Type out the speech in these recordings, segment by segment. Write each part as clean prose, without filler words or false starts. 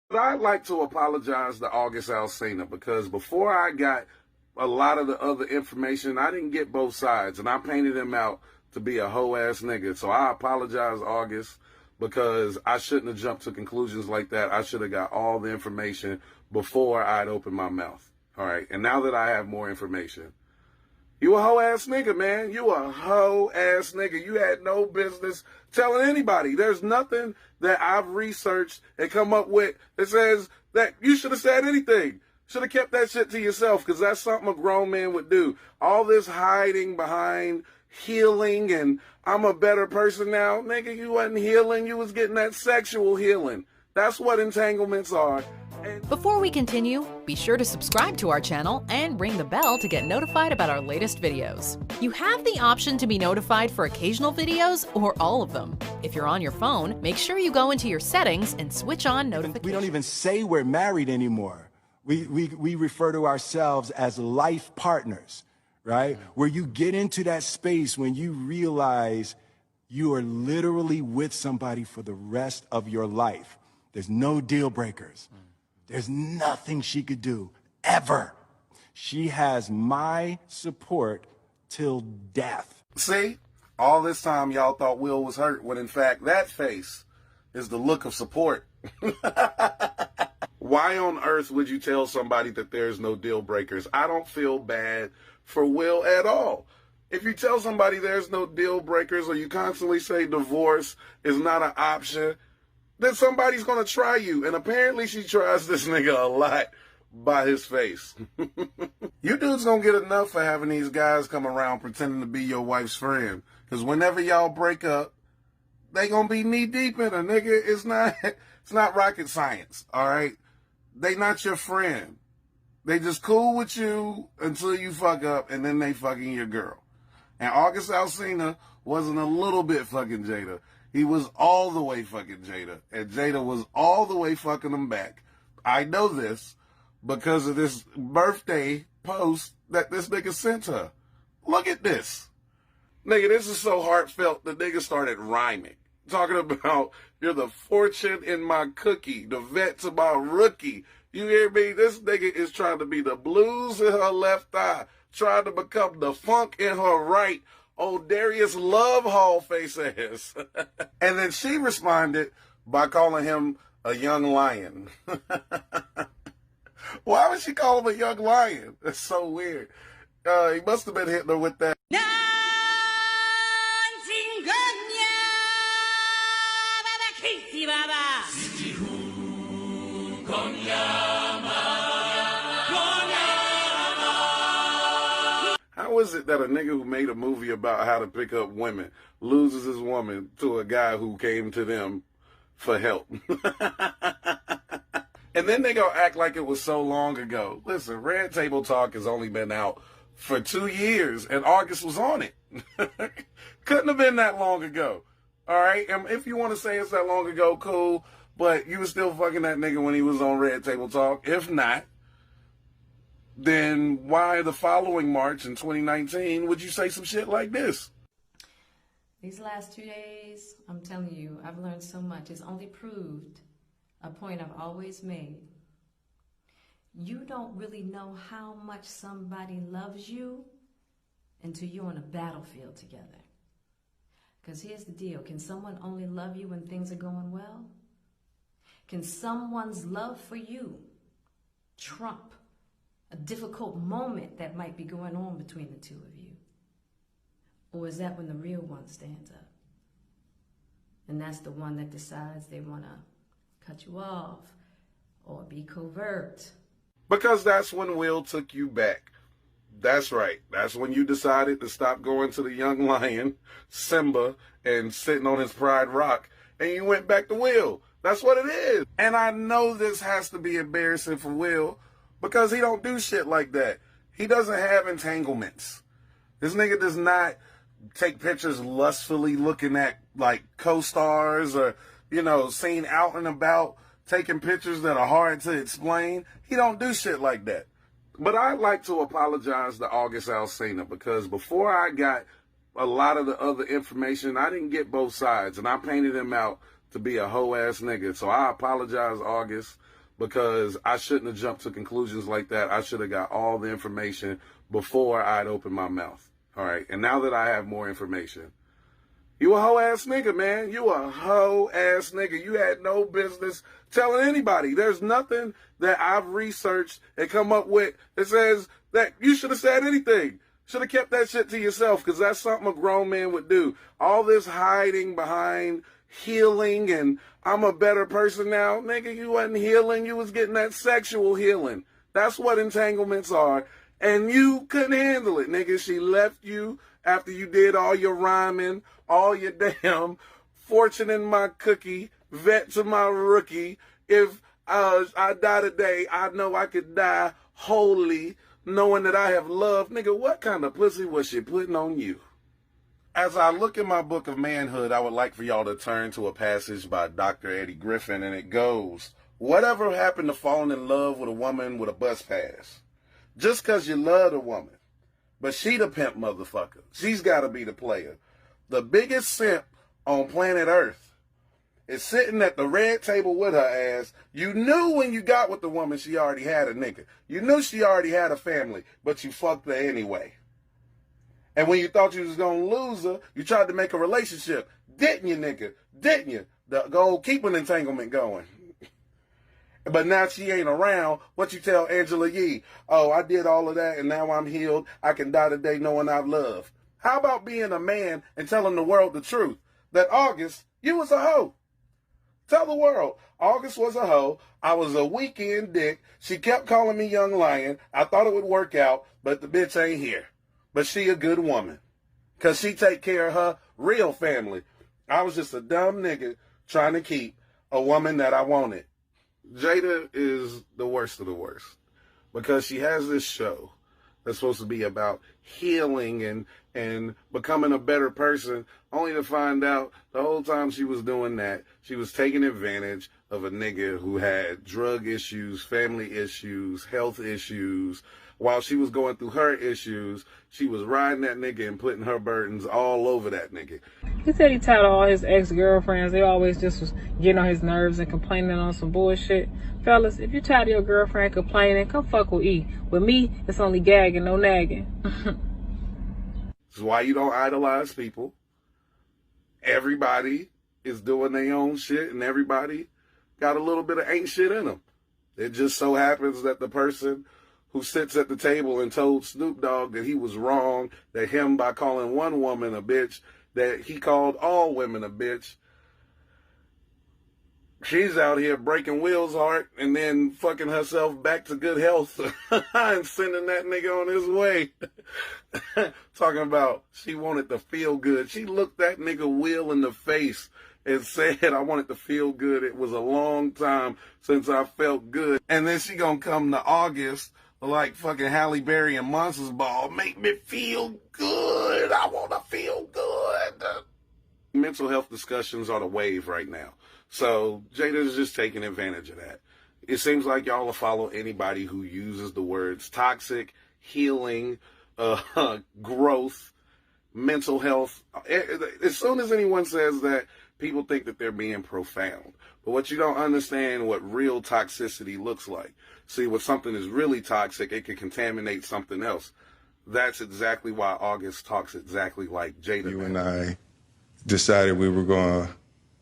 But I'd like to apologize to August Alsina because before I got a lot of the other information, I didn't get both sides, and I painted him out to be a hoe-ass nigga. So I apologize, August, because I shouldn't have jumped to conclusions like that. I should have got all the information before I'd opened my mouth. All right, and now that I have more information, you a hoe-ass nigga, man. You a hoe-ass nigga. You had no business telling anybody. There's nothing that I've researched and come up with that says that you should have said anything. Should have kept that shit to yourself, because that's something a grown man would do. All this hiding behind healing and I'm a better person now. Nigga, you wasn't healing. You was getting that sexual healing. That's what entanglements are. Before we continue, be sure to subscribe to our channel and ring the bell to get notified about our latest videos. You have the option to be notified for occasional videos or all of them. If you're on your phone, make sure you go into your settings and switch on notifications. We don't even say we're married anymore. We refer to ourselves as life partners, right? Where you get into that space when you realize you are literally with somebody for the rest of your life. There's no deal breakers. There's nothing she could do, ever. She has my support till death. See, all this time y'all thought Will was hurt, when in fact that face is the look of support. Why on earth would you tell somebody that there's no deal breakers? I don't feel bad for Will at all. If you tell somebody there's no deal breakers, or you constantly say divorce is not an option, then somebody's going to try you. And apparently she tries this nigga a lot by his face. You dudes don't get enough for having these guys come around pretending to be your wife's friend. Because whenever y'all break up, they going to be knee deep in a nigga. It's not rocket science, all right? They not your friend. They just cool with you until you fuck up, and then they fucking your girl. And August Alsina wasn't a little bit fucking Jada. He was all the way fucking Jada. And Jada was all the way fucking him back. I know this because of this birthday post that this nigga sent her. Look at this. Nigga, this is so heartfelt, the nigga started rhyming. Talking about, you're the fortune in my cookie, the vet to my rookie. You hear me? This nigga is trying to be the blues in her left eye, trying to become the funk in her right. Old Darius Love Hall face ass. And then she responded by calling him a young lion. Why would she call him a young lion? That's so weird. He must have been hitting her with that. How is it that a nigga who made a movie about how to pick up women loses his woman to a guy who came to them for help? And then they gonna act like it was so long ago. Listen, Red Table Talk has only been out for 2 years, and August was on it. Couldn't have been that long ago. All right? And if you want to say it's that long ago, cool. But you was still fucking that nigga when he was on Red Table Talk. If not, then why the following March in 2019 would you say some shit like this? These last 2 days, I'm telling you, I've learned so much. It's only proved a point I've always made. You don't really know how much somebody loves you until you're on a battlefield together. Because here's the deal. Can someone only love you when things are going well? Can someone's love for you trump a difficult moment that might be going on between the two of you? Or is that when the real one stands up? And that's the one that decides they want to cut you off or be covert. Because that's when Will took you back. That's right. That's when you decided to stop going to the young lion, Simba, and sitting on his pride rock, and you went back to Will. That's what it is. And I know this has to be embarrassing for Will, because he don't do shit like that. He doesn't have entanglements. This nigga does not take pictures lustfully looking at, like, co-stars or, you know, seen out and about, taking pictures that are hard to explain. He don't do shit like that. But I'd like to apologize to August Alsina, because before I got a lot of the other information, I didn't get both sides, and I painted him out to be a hoe-ass nigga. So I apologize, August, because I shouldn't have jumped to conclusions like that. I should have got all the information before I'd opened my mouth. All right. And now that I have more information, you a hoe-ass nigga, man. You a hoe-ass nigga. You had no business telling anybody. There's nothing that I've researched and come up with that says that you should have said anything. Should have kept that shit to yourself, because that's something a grown man would do. All this hiding behind healing and I'm a better person now. Nigga, you wasn't healing. You was getting that sexual healing. That's what entanglements are. And you couldn't handle it, nigga. She left you after you did all your rhyming, all your damn fortune in my cookie, vet to my rookie. If I die today, I know I could die wholly, knowing that I have love. Nigga, what kind of pussy was she putting on you? As I look in my book of manhood, I would like for y'all to turn to a passage by Dr. Eddie Griffin, and it goes, whatever happened to falling in love with a woman with a bus pass? Just because you love a woman, but she the pimp motherfucker. She's got to be the player. The biggest simp on planet Earth is sitting at the red table with her ass. You knew when you got with the woman she already had a nigga. You knew she already had a family, but you fucked her anyway. And when you thought you was going to lose her, you tried to make a relationship. Didn't you, nigga? Didn't you? Go keep an entanglement going. But now she ain't around. What you tell Angela Yee? Oh, I did all of that and now I'm healed. I can die today knowing I've loved. How about being a man and telling the world the truth? That August, you was a hoe. Tell the world, August was a hoe. I was a weekend dick. She kept calling me young lion. I thought it would work out, but the bitch ain't here. But she a good woman, because she take care of her real family. I was just a dumb nigga trying to keep a woman that I wanted. Jada is the worst of the worst, because she has this show that's supposed to be about healing and becoming a better person, only to find out the whole time she was doing that, she was taking advantage of a nigga who had drug issues, family issues, health issues. While she was going through her issues, she was riding that nigga and putting her burdens all over that nigga. He said he tired of all his ex-girlfriends. They always just was getting on his nerves and complaining on some bullshit. Fellas, if you tired of your girlfriend complaining, come fuck with E. With me, it's only gagging, no nagging. This is why you don't idolize people. Everybody is doing their own shit, and everybody got a little bit of ain't shit in them. It just so happens that the person who sits at the table and told Snoop Dogg that he was wrong, that him, by calling one woman a bitch, that he called all women a bitch. She's out here breaking Will's heart and then fucking herself back to good health and sending that nigga on his way. Talking about she wanted to feel good. She looked that nigga Will in the face and said, I wanted to feel good. It was a long time since I felt good. And then she gonna come to August like fucking Halle Berry and Monsters Ball. Make me feel good. I want to feel good. Mental health discussions are the wave right now. So Jada's just taking advantage of that. It seems like y'all will follow anybody who uses the words toxic, healing, growth, mental health. As soon as anyone says that, people think that they're being profound. But what you don't understand, what real toxicity looks like. See, when something is really toxic, it can contaminate something else. That's exactly why August talks exactly like Jada. You and I decided we were going to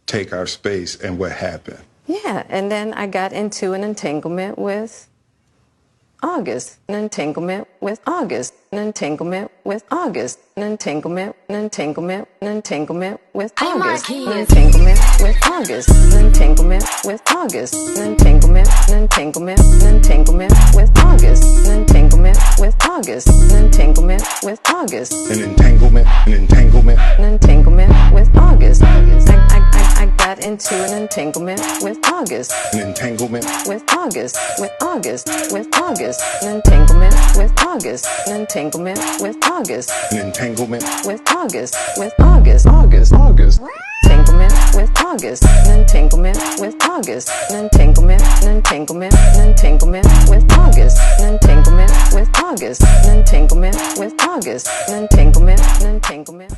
take our space, and what happened? Yeah, and then I got into an entanglement with August, an entanglement with August, an entanglement with August, an entanglement, an entanglement, an entanglement with August, an entanglement with August, an entanglement with August, an entanglement, an entanglement, an entanglement with August, an entanglement with August, an entanglement with August, An entanglement, an entanglement. an entanglement with August. I got into an entanglement with August, An entanglement. with August, with August, with August, an entanglement with August, an entanglement with August, An entanglement. with August, with August, August. entanglement with August, an entanglement with August, an entanglement, an entanglement, an entanglement with August, an entanglement with August, an entanglement with August, an entanglement, an entanglement.